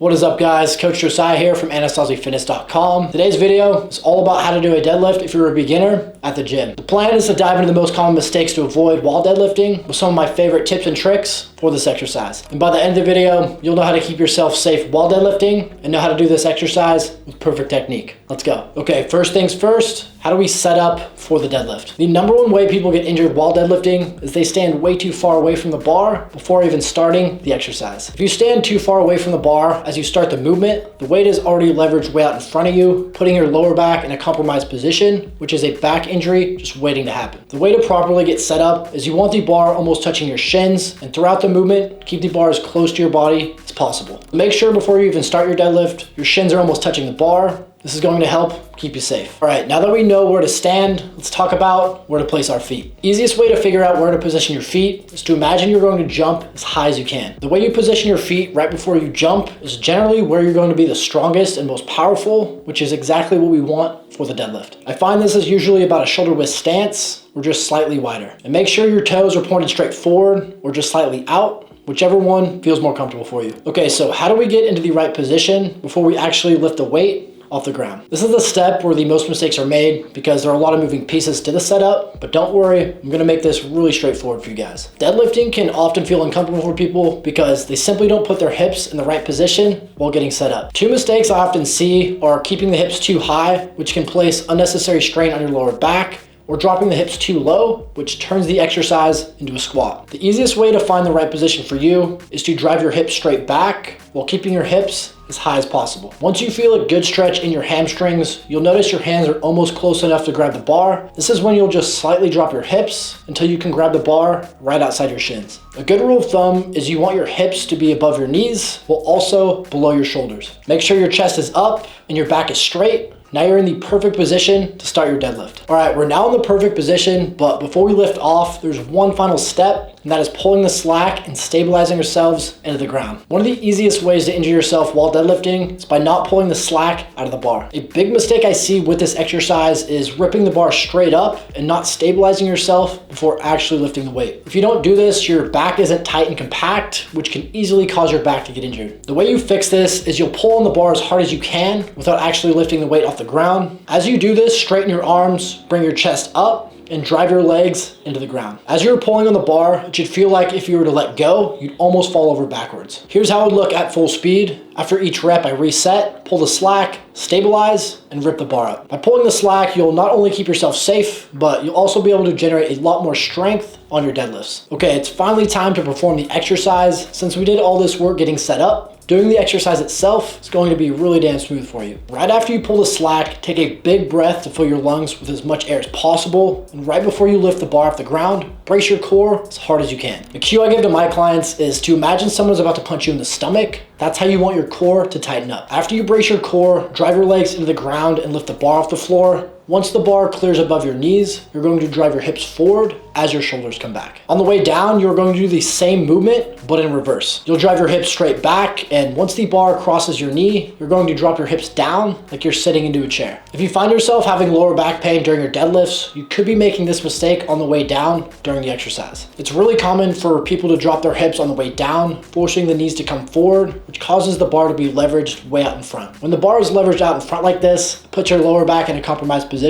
What is up, guys? Coach Josiah here from AnastasiFitness.com. Today's video is all about how to do a deadlift if you're a beginner at the gym. The plan is to dive into the most common mistakes to avoid while deadlifting with some of my favorite tips and tricks for this exercise. And by the end of the video, you'll know how to keep yourself safe while deadlifting and know how to do this exercise with perfect technique. Let's go. Okay, first things first, how do we set up for the deadlift? The number one way people get injured while deadlifting is they stand way too far away from the bar before even starting the exercise. If you stand too far away from the bar as you start the movement, the weight is already leveraged way out in front of you, putting your lower back in a compromised position, which is a back injury just waiting to happen. The way to properly get set up is you want the bar almost touching your shins, and throughout the movement, keep the bar as close to your body as possible. Make sure before you even start your deadlift, your shins are almost touching the bar. This is going to help keep you safe. All right, now that we know where to stand, let's talk about where to place our feet. Easiest way to figure out where to position your feet is to imagine you're going to jump as high as you can. The way you position your feet right before you jump is generally where you're going to be the strongest and most powerful, which is exactly what we want for the deadlift. I find this is usually about a shoulder width stance or just slightly wider. And make sure your toes are pointed straight forward or just slightly out, whichever one feels more comfortable for you. Okay, so how do we get into the right position before we actually lift the weight off the ground? This is the step where the most mistakes are made because there are a lot of moving pieces to the setup, but don't worry, I'm gonna make this really straightforward for you guys. Deadlifting can often feel uncomfortable for people because they simply don't put their hips in the right position while getting set up. Two mistakes I often see are keeping the hips too high, which can place unnecessary strain on your lower back, or dropping the hips too low, which turns the exercise into a squat. The easiest way to find the right position for you is to drive your hips straight back while keeping your hips as high as possible. Once you feel a good stretch in your hamstrings, you'll notice your hands are almost close enough to grab the bar. This is when you'll just slightly drop your hips until you can grab the bar right outside your shins. A good rule of thumb is you want your hips to be above your knees while also below your shoulders. Make sure your chest is up and your back is straight. Now you're in the perfect position to start your deadlift. All right, we're now in the perfect position, but before we lift off, there's one final step, and that is pulling the slack and stabilizing yourselves into the ground. One of the easiest ways to injure yourself while deadlifting is by not pulling the slack out of the bar. A big mistake I see with this exercise is ripping the bar straight up and not stabilizing yourself before actually lifting the weight. If you don't do this, your back isn't tight and compact, which can easily cause your back to get injured. The way you fix this is you'll pull on the bar as hard as you can without actually lifting the weight off the ground. As you do this, straighten your arms, bring your chest up, and drive your legs into the ground. As you're pulling on the bar, it should feel like if you were to let go, you'd almost fall over backwards. Here's how it would look at full speed. After each rep, I reset, pull the slack, stabilize, and rip the bar up. By pulling the slack, you'll not only keep yourself safe, but you'll also be able to generate a lot more strength on your deadlifts. Okay, it's finally time to perform the exercise. Since we did all this work getting set up, doing the exercise itself is going to be really damn smooth for you. Right after you pull the slack, take a big breath to fill your lungs with as much air as possible. And right before you lift the bar off the ground, brace your core as hard as you can. The cue I give to my clients is to imagine someone's about to punch you in the stomach. That's how you want your core to tighten up. After you brace your core, drive your legs into the ground and lift the bar off the floor. Once the bar clears above your knees, you're going to drive your hips forward as your shoulders come back. On the way down, you're going to do the same movement, but in reverse. You'll drive your hips straight back, and once the bar crosses your knee, you're going to drop your hips down like you're sitting into a chair. If you find yourself having lower back pain during your deadlifts, you could be making this mistake on the way down during the exercise. It's really common for people to drop their hips on the way down, forcing the knees to come forward, which causes the bar to be leveraged way out in front. When the bar is leveraged out in front like this, it puts your lower back in a compromised position,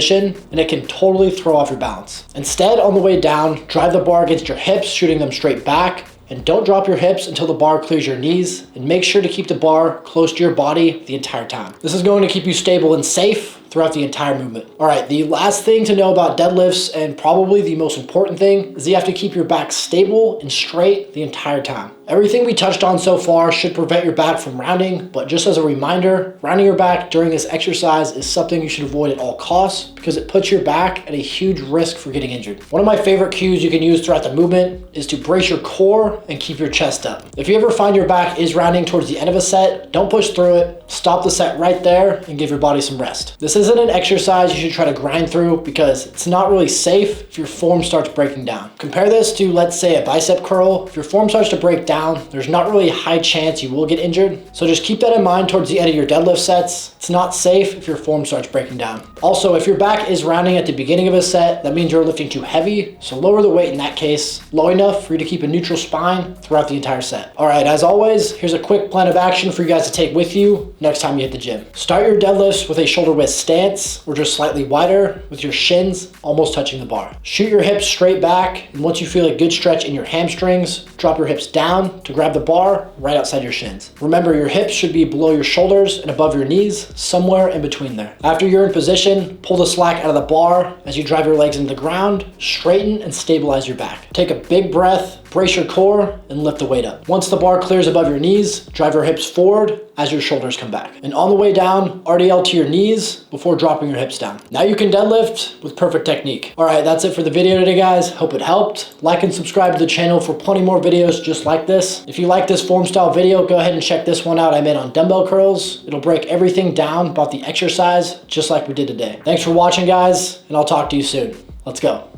and it can totally throw off your balance. Instead, on the way down, drive the bar against your hips, shooting them straight back, and don't drop your hips until the bar clears your knees, and make sure to keep the bar close to your body the entire time. This is going to keep you stable and safe throughout the entire movement. All right, the last thing to know about deadlifts, and probably the most important thing, is you have to keep your back stable and straight the entire time. Everything we touched on so far should prevent your back from rounding, but just as a reminder, rounding your back during this exercise is something you should avoid at all costs because it puts your back at a huge risk for getting injured. One of my favorite cues you can use throughout the movement is to brace your core and keep your chest up. If you ever find your back is rounding towards the end of a set, don't push through it. Stop the set right there and give your body some rest. This isn't an exercise you should try to grind through because it's not really safe if your form starts breaking down. Compare this to, let's say, a bicep curl. If your form starts to break down, there's not really a high chance you will get injured. So just keep that in mind towards the end of your deadlift sets. It's not safe if your form starts breaking down. Also, if your back is rounding at the beginning of a set, that means you're lifting too heavy. So lower the weight in that case, low enough for you to keep a neutral spine throughout the entire set. All right, as always, here's a quick plan of action for you guys to take with you next time you hit the gym. Start your deadlifts with a shoulder width stance or just slightly wider with your shins almost touching the bar. Shoot your hips straight back, and once you feel a good stretch in your hamstrings, drop your hips down to grab the bar right outside your shins. Remember, your hips should be below your shoulders and above your knees, somewhere in between there. After you're in position, pull the slack out of the bar as you drive your legs into the ground, straighten and stabilize your back. Take a big breath, brace your core, and lift the weight up. Once the bar clears above your knees, drive your hips forward as your shoulders come back. And on the way down, RDL to your knees before dropping your hips down. Now you can deadlift with perfect technique. All right, that's it for the video today, guys. Hope it helped. Like and subscribe to the channel for plenty more videos just like this. If you like this form style video, go ahead and check this one out I made on dumbbell curls. It'll break everything down about the exercise just like we did today. Thanks for watching, guys, and I'll talk to you soon. Let's go.